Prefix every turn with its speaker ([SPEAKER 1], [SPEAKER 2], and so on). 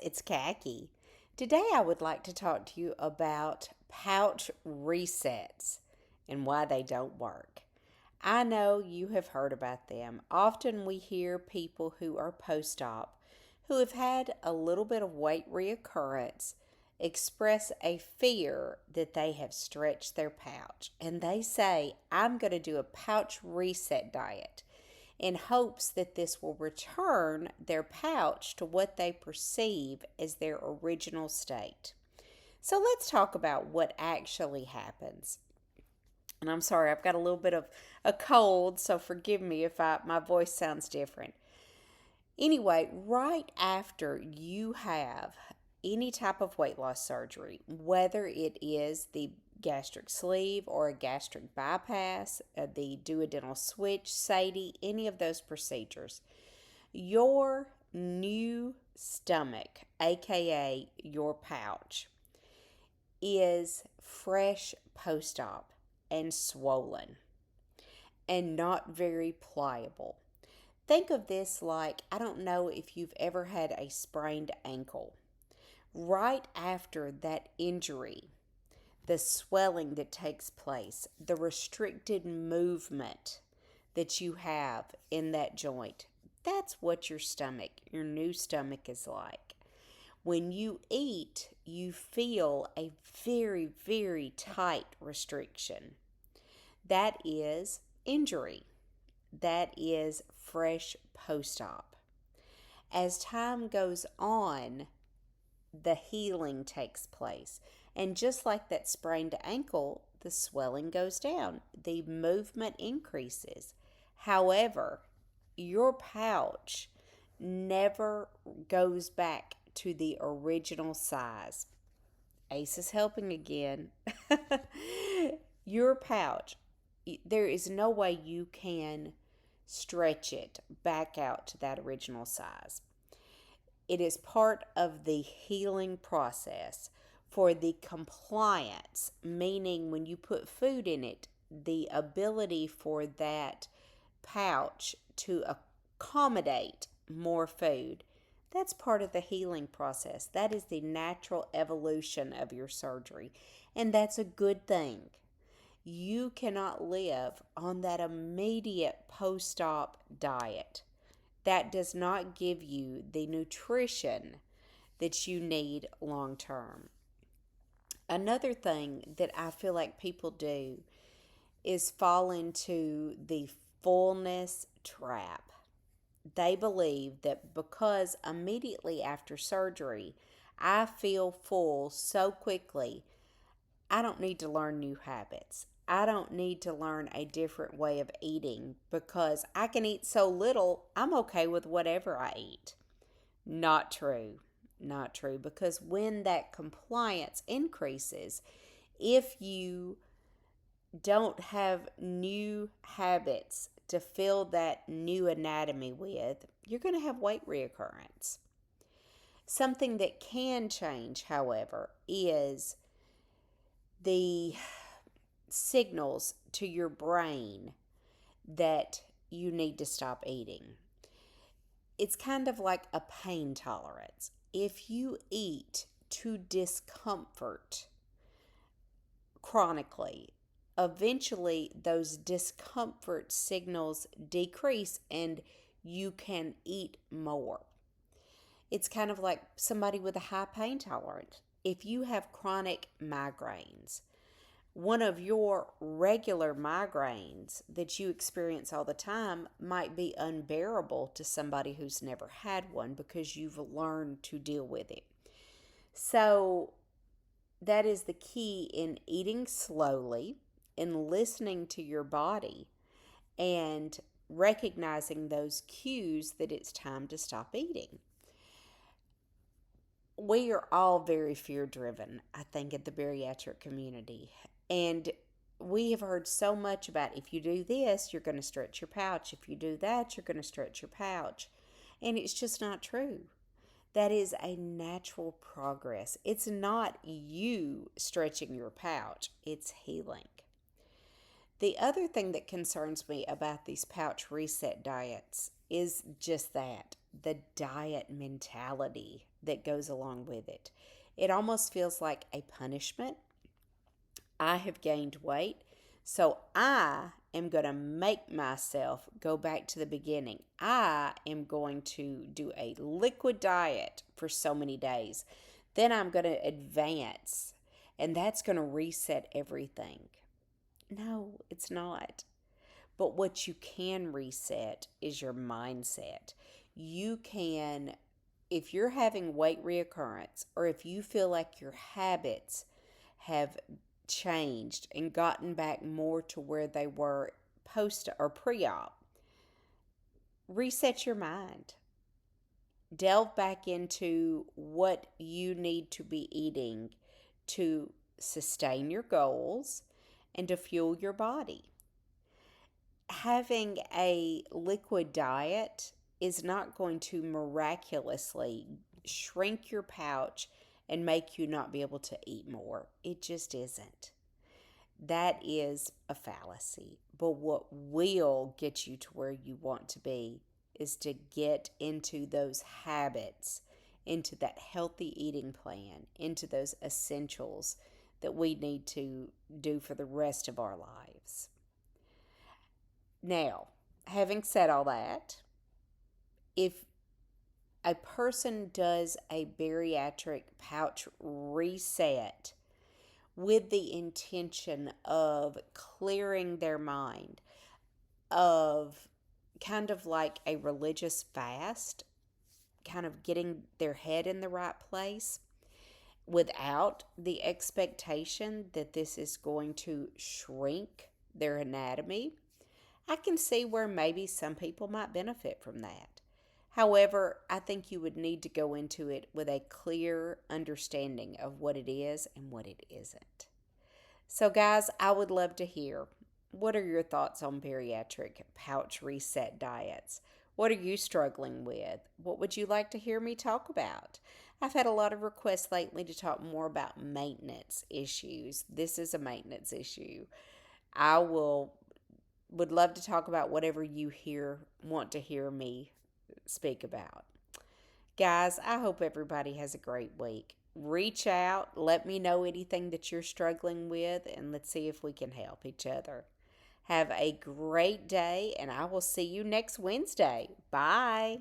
[SPEAKER 1] it's Khaki. Today I would like to talk to you about pouch resets and why they don't work. I know you have heard about them. Often we hear people who are post op who have had a little bit of weight reoccurrence express a fear that they have stretched their pouch. And they say, I'm going to do a pouch reset diet in hopes that this will return their pouch to what they perceive as their original state. So let's talk about what actually happens. And I'm sorry, I've got a little bit of a cold, so forgive me if my voice sounds different. Anyway, right after you have any type of weight loss surgery, whether it is the gastric sleeve or a gastric bypass, the duodenal switch, SATI, any of those procedures, your new stomach, aka your pouch, is fresh post op and swollen and not very pliable. Think of this like, I don't know if you've ever had a sprained ankle. Right after that injury, the swelling that takes place, the restricted movement that you have in that joint, that's what your new stomach is like. When you eat, you feel a very, very tight restriction. That is injury. That is fresh post op. As time goes on, the healing takes place. And just like that sprained ankle, the swelling goes down, the movement increases. However, your pouch never goes back to the original size. Ace is helping again. Your pouch, there is no way you can stretch it back out to that original size. It is part of the healing process for the compliance, meaning when you put food in it, the ability for that pouch to accommodate more food. That's part of the healing process. That is the natural evolution of your surgery, and that's a good thing. You cannot live on that immediate post op diet. That does not give you the nutrition that you need long term. Another thing that I feel like people do is fall into the fullness trap. They believe that because immediately after surgery, I feel full so quickly, I don't need to learn new habits. I don't need to learn a different way of eating because I can eat so little, I'm okay with whatever I eat. Not true. Not true. Because when that compliance increases, if you don't have new habits to fill that new anatomy with, you're going to have weight reoccurrence. Something that can change, however, is the signals to your brain that you need to stop eating. It's kind of like a pain tolerance. If you eat to discomfort chronically, eventually those discomfort signals decrease and you can eat more. It's kind of like somebody with a high pain tolerance. If you have chronic migraines, one of your regular migraines that you experience all the time might be unbearable to somebody who's never had one because you've learned to deal with it. So that is the key in eating slowly, in listening to your body, and recognizing those cues that it's time to stop eating. We are all very fear driven, I think, in the bariatric community. And we have heard so much about if you do this, you're going to stretch your pouch. If you do that, you're going to stretch your pouch. And it's just not true. That is a natural progress. It's not you stretching your pouch, it's healing. The other thing that concerns me about these pouch reset diets is just that. the diet mentality that goes along with it. It almost feels like a punishment. I have gained weight, so I am going to make myself go back to the beginning. I am going to do a liquid diet for so many days. Then I'm going to advance, and that's going to reset everything. No, it's not. But what you can reset is your mindset. You can, if you're having weight reoccurrence, or if you feel like your habits have changed and gotten back more to where they were post or pre op, reset your mind. Delve back into what you need to be eating to sustain your goals and to fuel your body. Having a liquid diet is not going to miraculously shrink your pouch and make you not be able to eat more. It just isn't. That is a fallacy. But what will get you to where you want to be is to get into those habits, into that healthy eating plan, into those essentials that we need to do for the rest of our lives. Now, having said all that, if a person does a bariatric pouch reset with the intention of clearing their mind, of kind of like a religious fast, kind of getting their head in the right place without the expectation that this is going to shrink their anatomy, I can see where maybe some people might benefit from that. However, I think you would need to go into it with a clear understanding of what it is and what it isn't. So, guys, I would love to hear, what are your thoughts on bariatric pouch reset diets? What are you struggling with? What would you like to hear me talk about? I've had a lot of requests lately to talk more about maintenance issues. This is a maintenance issue. I would love to talk about whatever you want to hear me speak about. Guys, I hope everybody has a great week. Reach out, let me know anything that you're struggling with, and let's see if we can help each other. Have a great day, and I will see you next Wednesday. Bye.